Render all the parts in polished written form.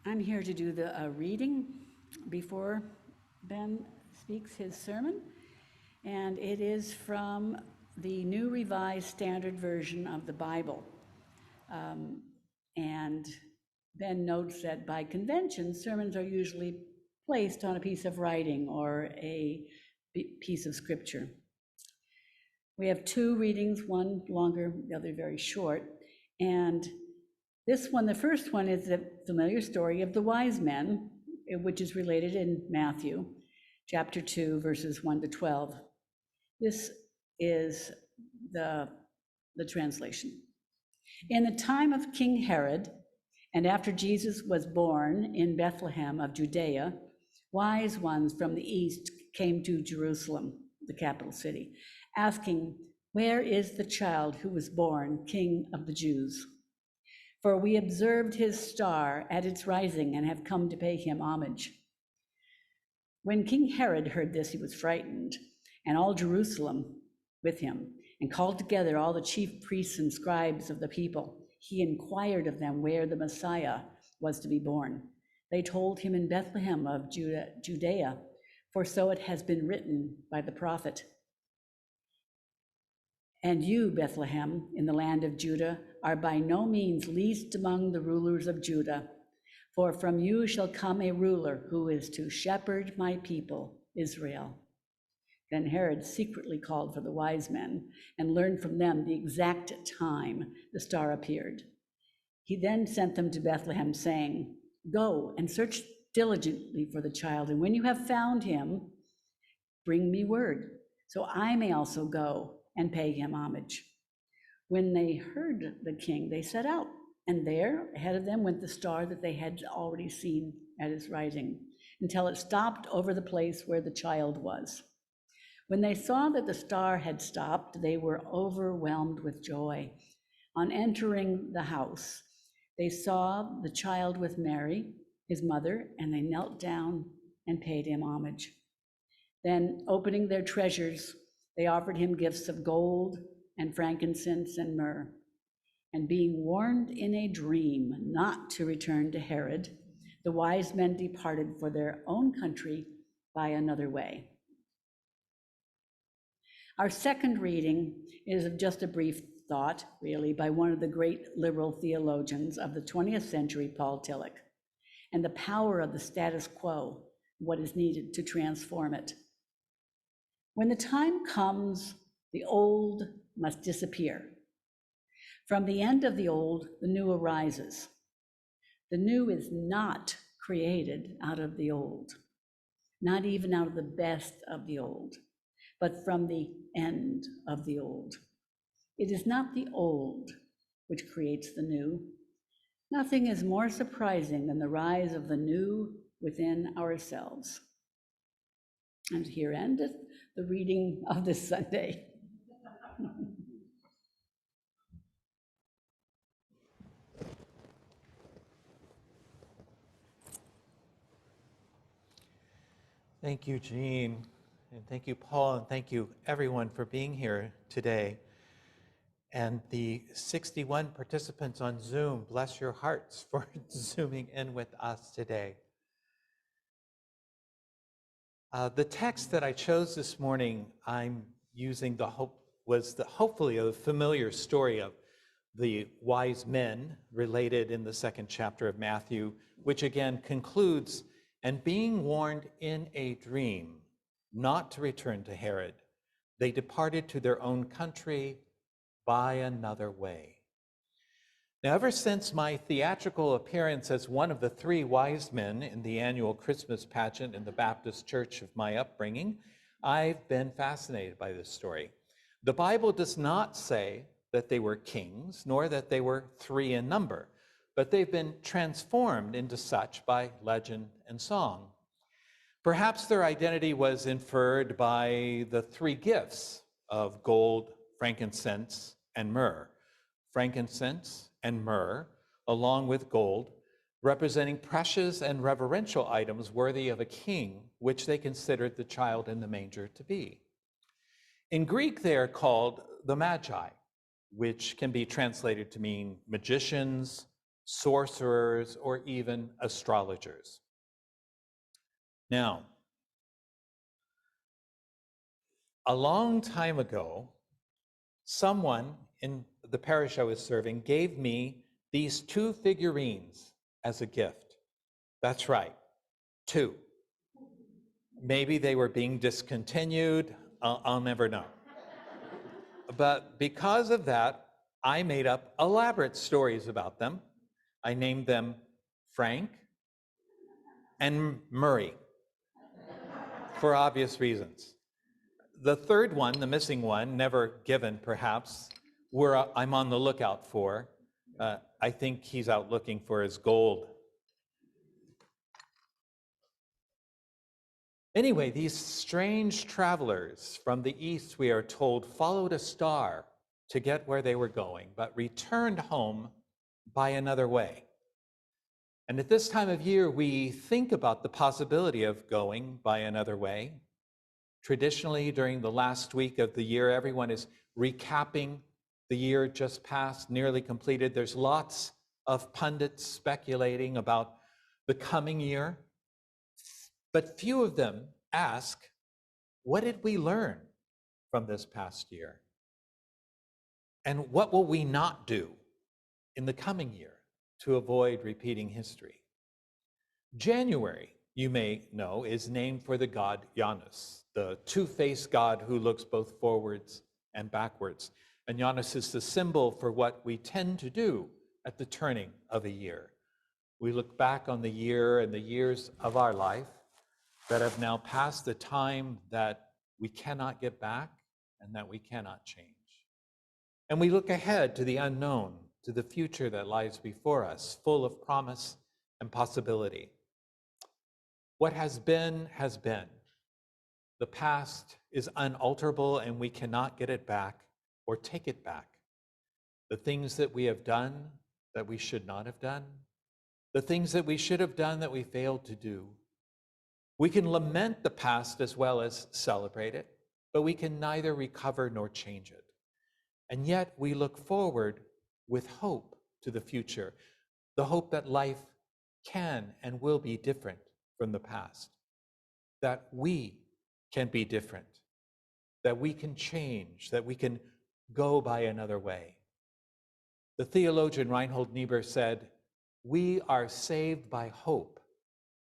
I'm here to do the reading before Ben speaks his sermon, and it is from the New Revised Standard Version of the Bible. And Ben notes that by convention, sermons are usually placed on a piece of writing or a piece of scripture. We have two readings, one longer, the other very short. And this one, the first one, is the familiar story of the wise men, which is related in Matthew chapter 2, verses 1 to 12. This is the translation. In the time of King Herod, and after Jesus was born in Bethlehem of Judea, wise ones from the east came to Jerusalem, the capital city, asking, "Where is the child who was born King of the Jews? For we observed his star at its rising and have come to pay him homage." When King Herod heard this, he was frightened, and all Jerusalem with him, and called together all the chief priests and scribes of the people. He inquired of them where the Messiah was to be born. They told him, "In Bethlehem of Judea, for so it has been written by the prophet. And you, Bethlehem, in the land of Judah, are by no means least among the rulers of Judah, for from you shall come a ruler who is to shepherd my people, Israel." Then Herod secretly called for the wise men and learned from them the exact time the star appeared. He then sent them to Bethlehem, saying, "Go and search diligently for the child, and when you have found him, bring me word, so I may also go and pay him homage." When they heard the king, they set out, and there ahead of them went the star that they had already seen at its rising, until it stopped over the place where the child was. When they saw that the star had stopped, they were overwhelmed with joy. On entering the house, they saw the child with Mary, his mother, and they knelt down and paid him homage. Then, opening their treasures, they offered him gifts of gold and frankincense and myrrh. And being warned in a dream not to return to Herod, the wise men departed for their own country by another way. Our second reading is of just a brief thought, really, by one of the great liberal theologians of the 20th century, Paul Tillich, and the power of the status quo, what is needed to transform it. When the time comes, the old must disappear. From the end of the old, the new arises. The new is not created out of the old, not even out of the best of the old, but from the end of the old. It is not the old which creates the new. Nothing is more surprising than the rise of the new within ourselves. And here endeth the reading of this Sunday. Thank you, Jeanne, and thank you, Paul, and thank you, everyone, for being here today. And the 61 participants on Zoom, bless your hearts for Zooming in with us today. The text that I chose this morning, I'm using hopefully a familiar story of the wise men related in the second chapter of Matthew, which again concludes, "And being warned in a dream not to return to Herod, they departed to their own country by another way." Now, ever since my theatrical appearance as one of the three wise men in the annual Christmas pageant in the Baptist church of my upbringing, I've been fascinated by this story. The Bible does not say that they were kings, nor that they were three in number, but they've been transformed into such by legend and song. Perhaps their identity was inferred by the three gifts of gold, frankincense, and myrrh. Frankincense and myrrh, along with gold, representing precious and reverential items worthy of a king, which they considered the child in the manger to be. In Greek, they are called the Magi, which can be translated to mean magicians, sorcerers, or even astrologers. Now, a long time ago, someone in the parish I was serving gave me these 2 figurines as a gift. That's right, 2. Maybe they were being discontinued, I'll never know. But because of that, I made up elaborate stories about them. I named them Frank and Murray, for obvious reasons. The third one, the missing one, never given perhaps, I'm on the lookout for. I think he's out looking for his gold. Anyway, these strange travelers from the east, we are told, followed a star to get where they were going, but returned home by another way. And at this time of year, we think about the possibility of going by another way. Traditionally, during the last week of the year, everyone is recapping the year just past, nearly completed. There's lots of pundits speculating about the coming year, but few of them ask, what did we learn from this past year? And what will we not do in the coming year to avoid repeating history? January, you may know, is named for the god Janus, the two-faced god who looks both forwards and backwards. And Janus is the symbol for what we tend to do at the turning of a year. We look back on the year and the years of our life that have now passed, the time that we cannot get back and that we cannot change. And we look ahead to the unknown, to the future that lies before us, full of promise and possibility. What has been, has been. The past is unalterable and we cannot get it back or take it back. The things that we have done that we should not have done, the things that we should have done that we failed to do. We can lament the past as well as celebrate it, but we can neither recover nor change it. And yet we look forward with hope to the future, the hope that life can and will be different from the past, that we can be different, that we can change, that we can go by another way. The theologian Reinhold Niebuhr said, "We are saved by hope.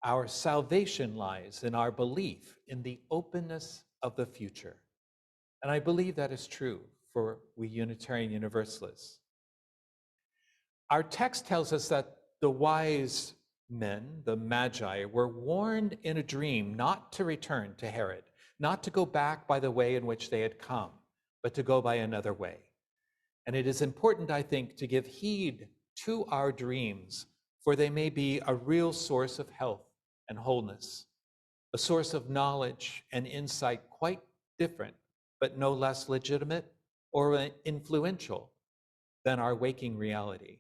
Our salvation lies in our belief in the openness of the future." And I believe that is true for we Unitarian Universalists. Our text tells us that the wise men, the Magi, were warned in a dream not to return to Herod, not to go back by the way in which they had come, but to go by another way. And it is important, I think, to give heed to our dreams, for they may be a real source of health and wholeness, a source of knowledge and insight quite different, but no less legitimate or influential than our waking reality.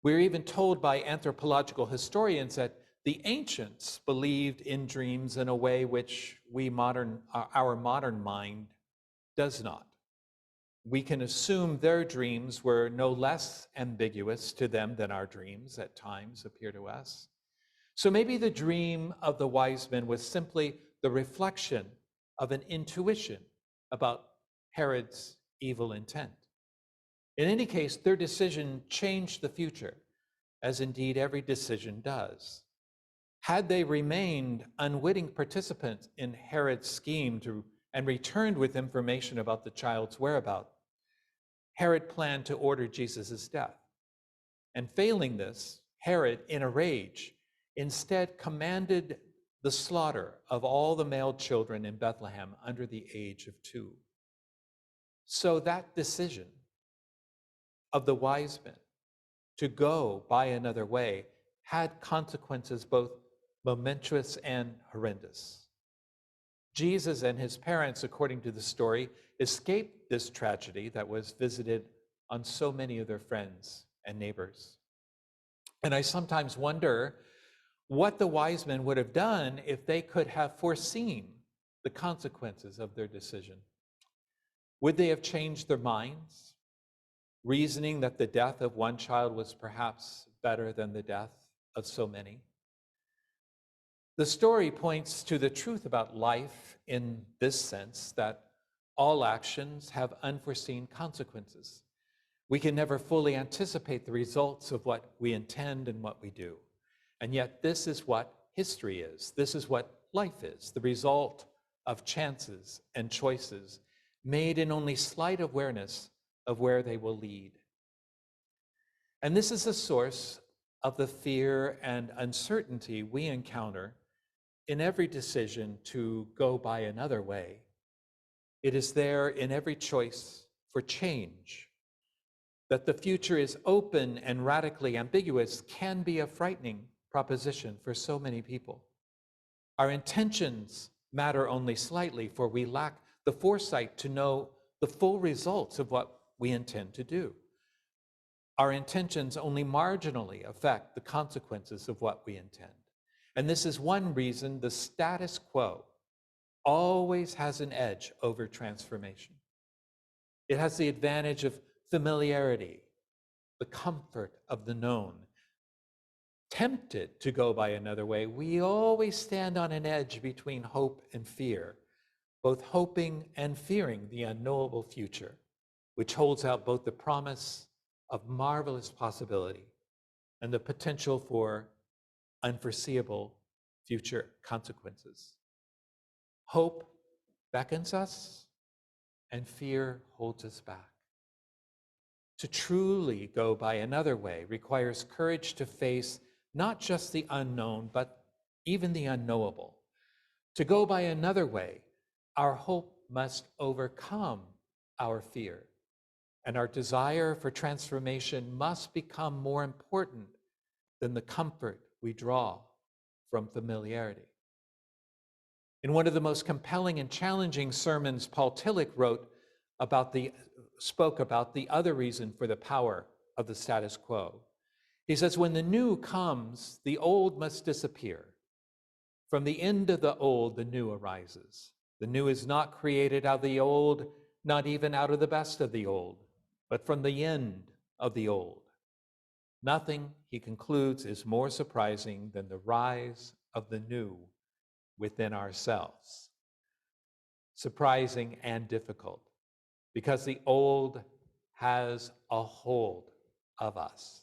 We're even told by anthropological historians that the ancients believed in dreams in a way which our modern mind does not. We can assume their dreams were no less ambiguous to them than our dreams at times appear to us. So maybe the dream of the wise men was simply the reflection of an intuition about Herod's evil intent. In any case, their decision changed the future, as indeed every decision does. Had they remained unwitting participants in Herod's scheme and returned with information about the child's whereabouts, Herod planned to order Jesus' death. And failing this, Herod, in a rage, instead commanded the slaughter of all the male children in Bethlehem under the age of 2. So that decision of the wise men to go by another way had consequences both momentous and horrendous. Jesus and his parents, according to the story, escaped this tragedy that was visited on so many of their friends and neighbors. And I sometimes wonder what the wise men would have done if they could have foreseen the consequences of their decision. Would they have changed their minds? reasoning that the death of one child was perhaps better than the death of so many. The story points to the truth about life in this sense, that all actions have unforeseen consequences. We can never fully anticipate the results of what we intend and what we do. And yet this is what history is. This is what life is, the result of chances and choices made in only slight awareness of where they will lead. And this is the source of the fear and uncertainty we encounter in every decision to go by another way. It is there in every choice for change. That the future is open and radically ambiguous can be a frightening proposition for so many people. Our intentions matter only slightly, for we lack the foresight to know the full results of what we intend to do. Our intentions only marginally affect the consequences of what we intend. And this is one reason the status quo always has an edge over transformation. It has the advantage of familiarity, the comfort of the known. Tempted to go by another way, we always stand on an edge between hope and fear, both hoping and fearing the unknowable future, which holds out both the promise of marvelous possibility and the potential for unforeseeable future consequences. Hope beckons us, and fear holds us back. To truly go by another way requires courage to face not just the unknown, but even the unknowable. To go by another way, our hope must overcome our fear, and our desire for transformation must become more important than the comfort we draw from familiarity. In one of the most compelling and challenging sermons Paul Tillich spoke about the other reason for the power of the status quo. He says, when the new comes, the old must disappear. From the end of the old, the new arises. The new is not created out of the old, not even out of the best of the old, but from the end of the old. Nothing, he concludes, is more surprising than the rise of the new within ourselves. Surprising and difficult, because the old has a hold of us.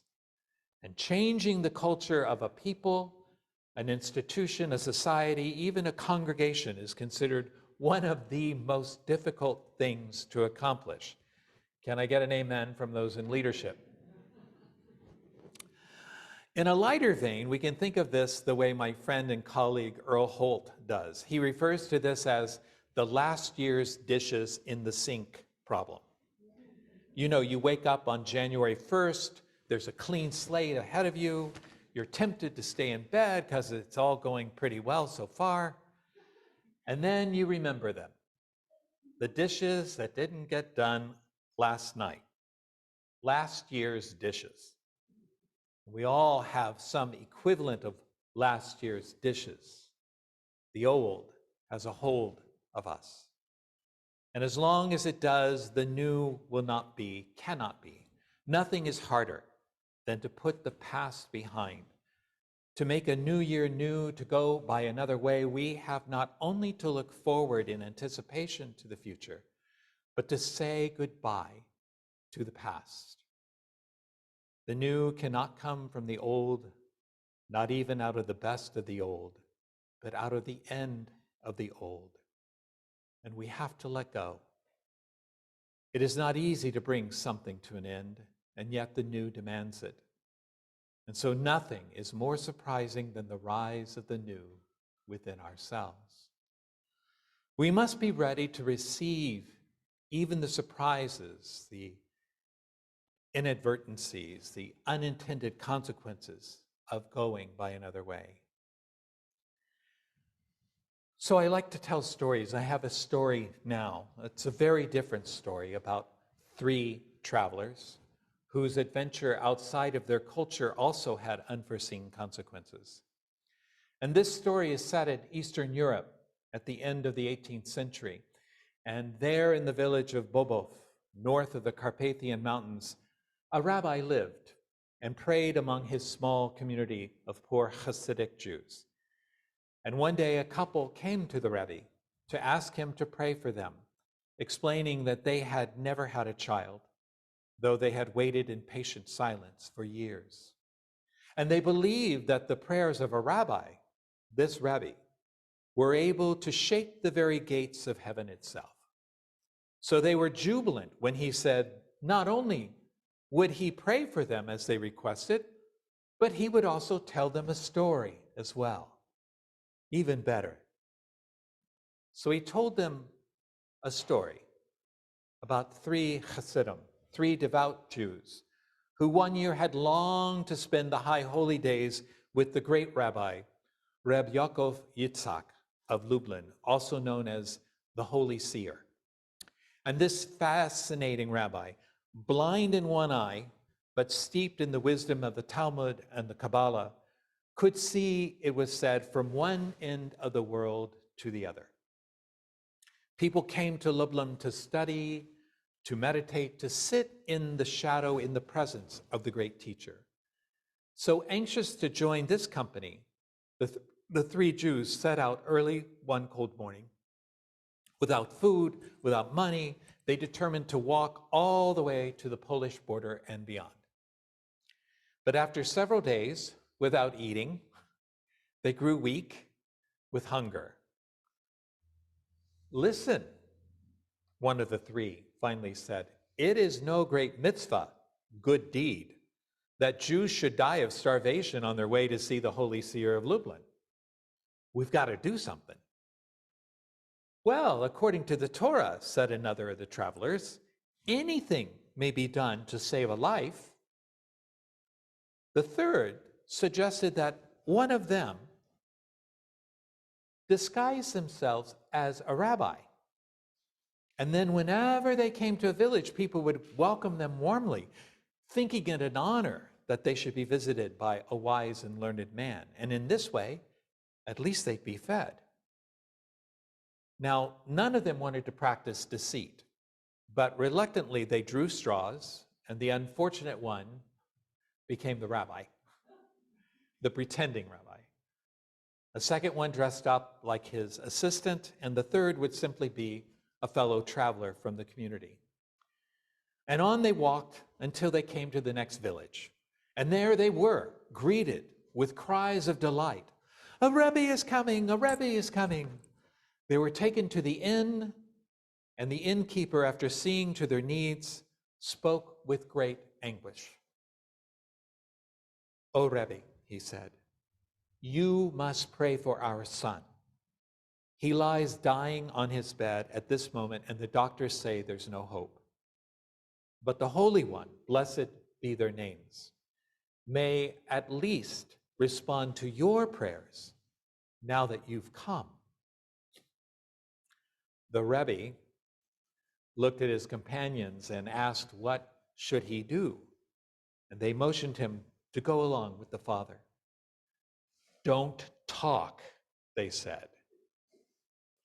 And changing the culture of a people, an institution, a society, even a congregation is considered one of the most difficult things to accomplish. Can I get an amen from those in leadership? In a lighter vein, we can think of this the way my friend and colleague Earl Holt does. He refers to this as the last year's dishes in the sink problem. You know, you wake up on January 1st, there's a clean slate ahead of you, you're tempted to stay in bed because it's all going pretty well so far, and then you remember them. The dishes that didn't get done last night, last year's dishes. We all have some equivalent of last year's dishes. The old has a hold of us. And as long as it does, the new cannot be. Nothing is harder than to put the past behind. To make a new year new, to go by another way, we have not only to look forward in anticipation to the future, but to say goodbye to the past. The new cannot come from the old, not even out of the best of the old, but out of the end of the old. And we have to let go. It is not easy to bring something to an end, and yet the new demands it. And so nothing is more surprising than the rise of the new within ourselves. We must be ready to receive even the surprises, the inadvertencies, the unintended consequences of going by another way. So I like to tell stories. I have a story now. It's a very different story about 3 travelers whose adventure outside of their culture also had unforeseen consequences. And this story is set in Eastern Europe at the end of the 18th century. And there in the village of Bobov, north of the Carpathian Mountains, a rabbi lived and prayed among his small community of poor Hasidic Jews. And one day a couple came to the Rebbe to ask him to pray for them, explaining that they had never had a child, though they had waited in patient silence for years. And they believed that the prayers of a rabbi, this Rebbe, were able to shake the very gates of heaven itself. So they were jubilant when he said, not only would he pray for them as they requested, but he would also tell them a story as well. Even better. So he told them a story about three Hasidim, three devout Jews, who one year had longed to spend the high holy days with the great rabbi, Reb Yaakov Yitzhak of Lublin, also known as the Holy Seer. And this fascinating rabbi, blind in one eye, but steeped in the wisdom of the Talmud and the Kabbalah, could see, it was said, from one end of the world to the other. People came to Lublin to study, to meditate, to sit in the shadow, in the presence of the great teacher. So anxious to join this company, the three Jews set out early one cold morning. Without food, without money, they determined to walk all the way to the Polish border and beyond. But after several days, without eating, they grew weak with hunger. Listen, one of the three finally said, it is no great mitzvah, good deed, that Jews should die of starvation on their way to see the Holy Seer of Lublin. We've got to do something. Well, according to the Torah, said another of the travelers, anything may be done to save a life. The third suggested that one of them disguise themselves as a rabbi. And then whenever they came to a village, people would welcome them warmly, thinking it an honor that they should be visited by a wise and learned man. And in this way, at least they'd be fed. Now, none of them wanted to practice deceit, but reluctantly they drew straws, and the unfortunate one became the rabbi, the pretending rabbi. A second one dressed up like his assistant, and the third would simply be a fellow traveler from the community. And on they walked until they came to the next village. And there they were, greeted with cries of delight. A Rebbe is coming, a Rebbe is coming. They were taken to the inn, and the innkeeper, after seeing to their needs, spoke with great anguish. O Rebbe, he said, you must pray for our son. He lies dying on his bed at this moment, and the doctors say there's no hope. But the Holy One, blessed be their names, may at least respond to your prayers now that you've come. The Rebbe looked at his companions and asked, what should he do? And they motioned him to go along with the father. Don't talk, they said.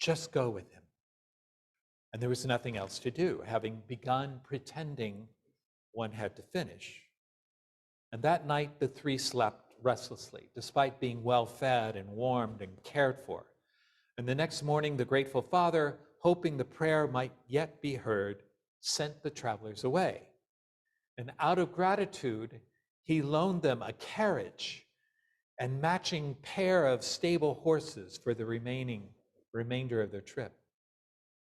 Just go with him. And there was nothing else to do, having begun pretending one had to finish. And that night the three slept restlessly, despite being well fed and warmed and cared for. And the next morning the grateful father, hoping the prayer might yet be heard, sent the travelers away. And out of gratitude, he loaned them a carriage and matching pair of stable horses for the remainder of their trip.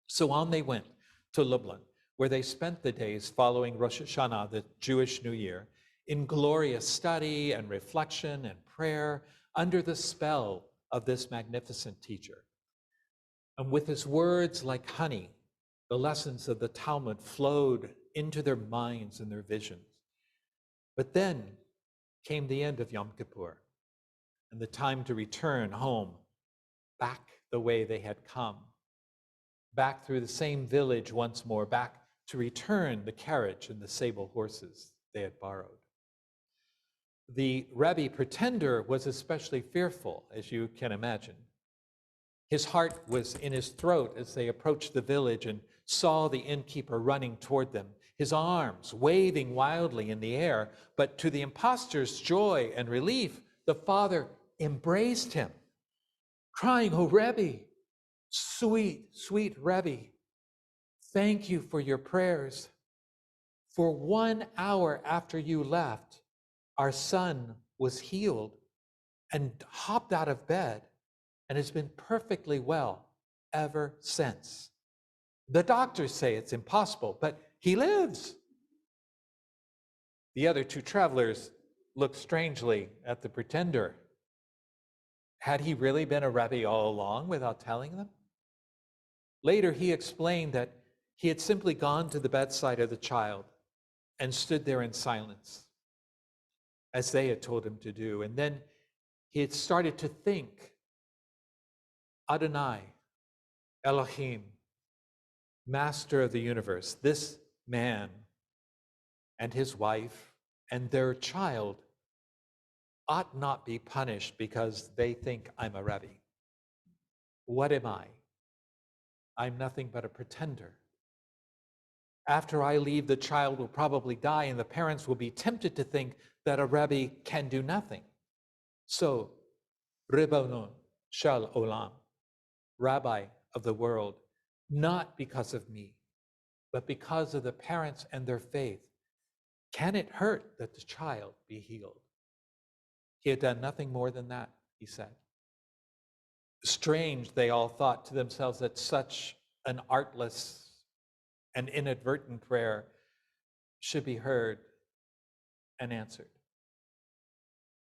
So on they went to Lublin, where they spent the days following Rosh Hashanah, the Jewish New Year, in glorious study and reflection and prayer under the spell of this magnificent teacher. And with his words like honey, the lessons of the Talmud flowed into their minds and their visions. But then came the end of Yom Kippur and the time to return home, back the way they had come, back through the same village once more, back to return the carriage and the sable horses they had borrowed. The Rebbe pretender was especially fearful, as you can imagine. His heart was in his throat as they approached the village and saw the innkeeper running toward them. his arms waving wildly in the air. But to the impostor's joy and relief, the father embraced him, crying, "Oh, Rebbe, sweet, sweet Rebbe, thank you for your prayers. For 1 hour after you left, our son was healed and hopped out of bed and has been perfectly well ever since. The doctors say it's impossible, but he lives." The other two travelers looked strangely at the pretender. Had he really been a Rebbe all along without telling them? Later, he explained that he had simply gone to the bedside of the child and stood there in silence, as they had told him to do. And then he had started to think, Adonai, Elohim, Master of the universe, this man and his wife and their child ought not be punished because they think I'm a Rebbe. What am I? I'm nothing but a pretender. After I leave, the child will probably die, and the parents will be tempted to think that a Rebbe can do nothing. So, Ribonon Shel Olam, Rabbi of the world, not because of me, but because of the parents and their faith, can it hurt that the child be healed? He had done nothing more than that, he said. Strange, they all thought to themselves, that such an artless and inadvertent prayer should be heard and answered.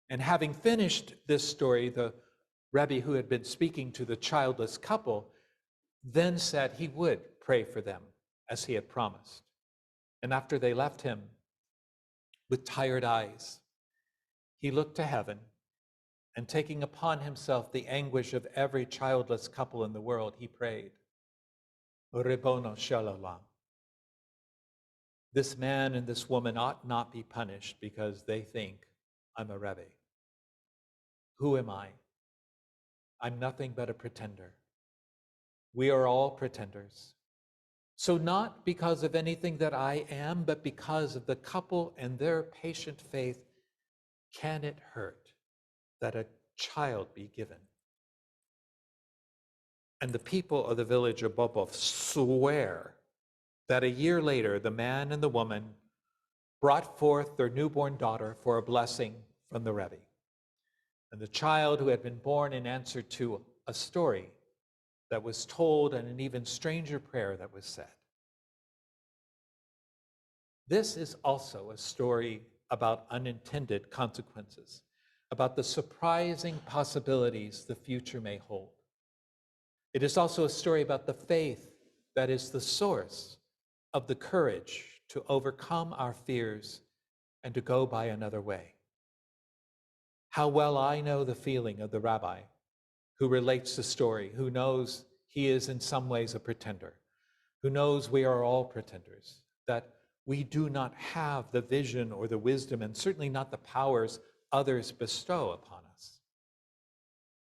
And having finished this story, the Rebbe who had been speaking to the childless couple then said he would pray for them as he had promised. And after they left him with tired eyes, he looked to heaven and, taking upon himself the anguish of every childless couple in the world, he prayed, Ribono Shel Olam. This man and this woman ought not be punished because they think I'm a Rebbe. Who am I? I'm nothing but a pretender. We are all pretenders. So not because of anything that I am, but because of the couple and their patient faith, can it hurt that a child be given? And the people of the village of Bobov swear that a year later, the man and the woman brought forth their newborn daughter for a blessing from the Rebbe. And the child, who had been born in answer to a story that was told and an even stranger prayer that was said. This is also a story about unintended consequences, about the surprising possibilities the future may hold. It is also a story about the faith that is the source of the courage to overcome our fears and to go by another way. How well I know the feeling of the rabbi who relates the story, who knows he is in some ways a pretender, who knows we are all pretenders, that we do not have the vision or the wisdom and certainly not the powers others bestow upon us.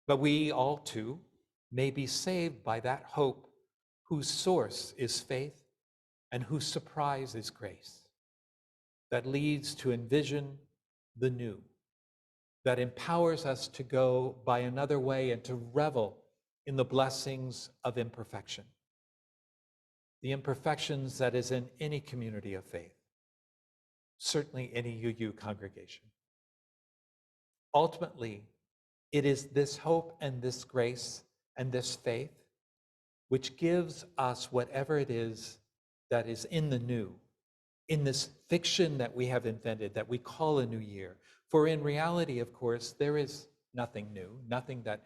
But we all too may be saved by that hope whose source is faith and whose surprise is grace, that leads to envision the new, that empowers us to go by another way and to revel in the blessings of imperfection, the imperfections that is in any community of faith, certainly any UU congregation. Ultimately, it is this hope and this grace and this faith which gives us whatever it is that is in the new, in this fiction that we have invented that we call a new year. For in reality, of course, there is nothing new, nothing that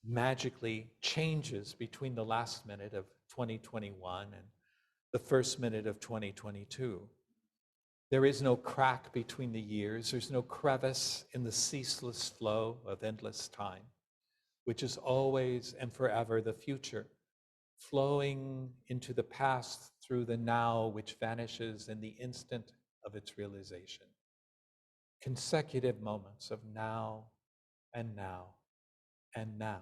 magically changes between the last minute of 2021 and the first minute of 2022. There is no crack between the years. There's no crevice in the ceaseless flow of endless time, which is always and forever the future, flowing into the past through the now, which vanishes in the instant of its realization. Consecutive moments of now and now and now.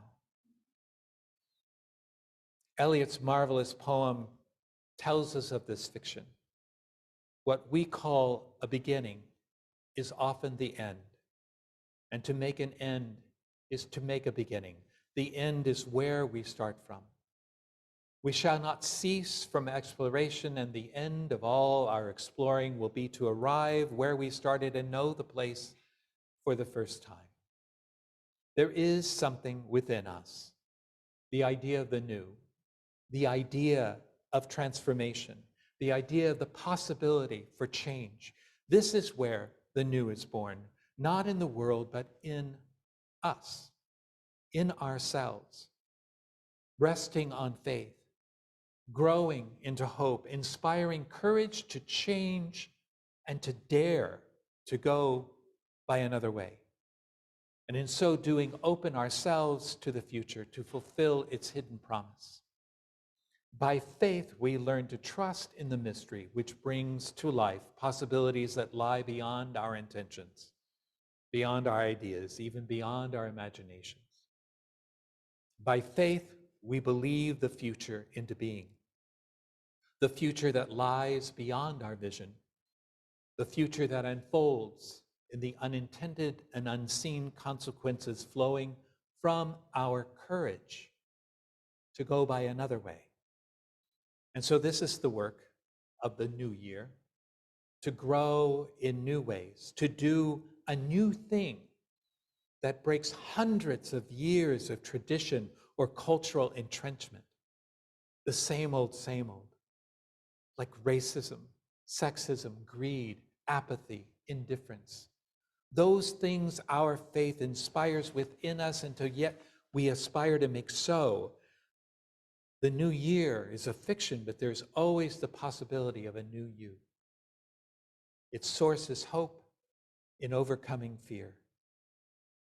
Eliot's marvelous poem tells us of this fiction. what we call a beginning is often the end. And to make an end is to make a beginning. The end is where we start from. We shall not cease from exploration, and the end of all our exploring will be to arrive where we started and know the place for the first time. There is something within us, the idea of the new, the idea of transformation, the idea of the possibility for change. This is where the new is born, not in the world, but in us, in ourselves, resting on faith, growing into hope, inspiring courage to change and to dare to go by another way. And in so doing, open ourselves to the future to fulfill its hidden promise. By faith, we learn to trust in the mystery, which brings to life possibilities that lie beyond our intentions, beyond our ideas, even beyond our imaginations. By faith, we believe the future into being, the future that lies beyond our vision, the future that unfolds in the unintended and unseen consequences flowing from our courage to go by another way. And so this is the work of the new year, to grow in new ways, to do a new thing that breaks hundreds of years of tradition or cultural entrenchment. The same old, like racism, sexism, greed, apathy, indifference. Those things our faith inspires within us, and yet we aspire to make so. The new year is a fiction, but there's always the possibility of a new you. Its source is hope in overcoming fear,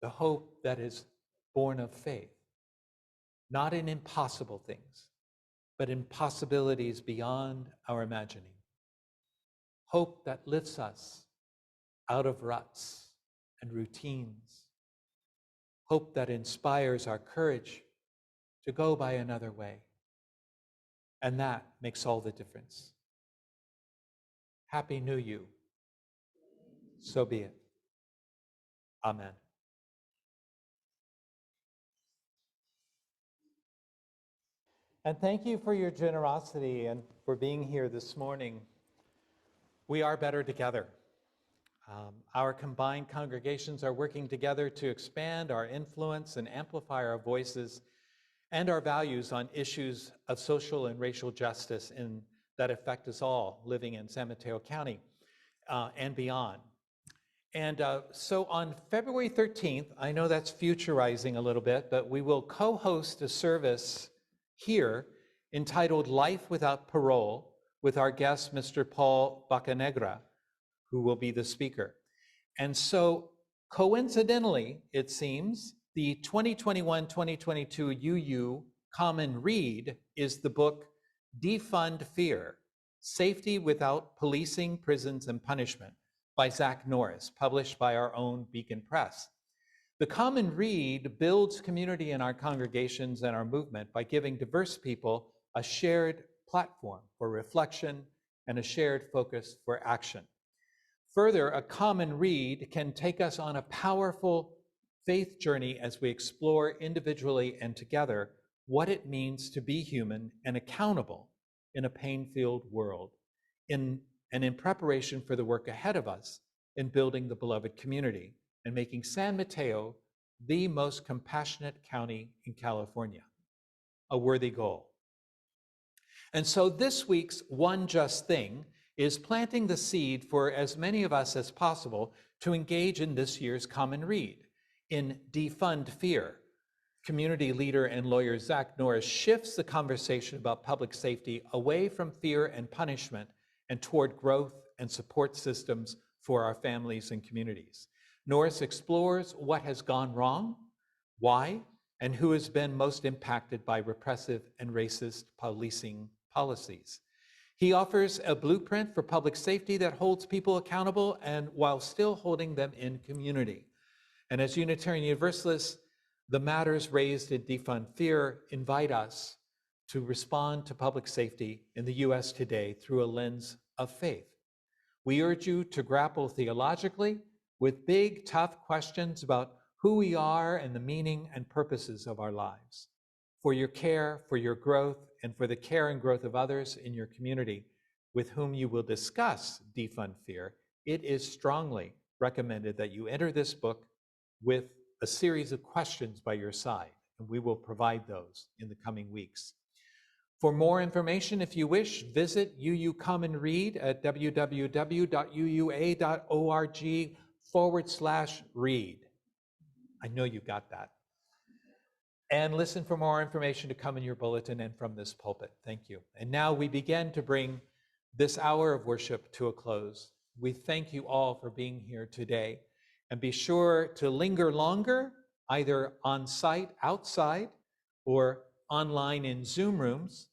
the hope that is born of faith, not in impossible things, but in possibilities beyond our imagining. Hope that lifts us out of ruts and routines. Hope that inspires our courage to go by another way. And that makes all the difference. Happy New You. So be it. Amen. And thank you for your generosity and for being here this morning. We are better together. Our combined congregations are working together to expand our influence and amplify our voices and our values on issues of social and racial justice that affect us all living in San Mateo County and beyond. And so on February 13th, I know that's futurizing a little bit, but we will co-host a service here entitled Life Without Parole with our guest, Mr. Paul Bacanegra, who will be the speaker. And so coincidentally, it seems, the 2021-2022 UU Common Read is the book Defund Fear, Safety Without Policing, Prisons, and Punishment by Zach Norris, published by our own Beacon Press. The Common Read builds community in our congregations and our movement by giving diverse people a shared platform for reflection and a shared focus for action. Further, a common read can take us on a powerful faith journey as we explore individually and together what it means to be human and accountable in a pain-filled world, in preparation for the work ahead of us in building the beloved community and making San Mateo the most compassionate county in California, a worthy goal. And so this week's One Just Thing is planting the seed for as many of us as possible to engage in this year's Common Read. In Defund Fear, community leader and lawyer Zach Norris shifts the conversation about public safety away from fear and punishment and toward growth and support systems for our families and communities. Norris explores what has gone wrong, why, and who has been most impacted by repressive and racist policing policies. He offers a blueprint for public safety that holds people accountable and while still holding them in community. And as Unitarian Universalists, the matters raised in Defund Fear invite us to respond to public safety in the US today through a lens of faith. We urge you to grapple theologically with big, tough questions about who we are and the meaning and purposes of our lives. For your care, for your growth, and for the care and growth of others in your community with whom you will discuss Defund Fear, it is strongly recommended that you enter this book with a series of questions by your side, and we will provide those in the coming weeks. For more information, if you wish, visit UU Come and Read at www.uua.org/read. I know you got that. And listen for more information to come in your bulletin and from this pulpit. Thank you. And now we begin to bring this hour of worship to a close. We thank you all for being here today, and be sure to linger longer, either on site outside or online in Zoom rooms,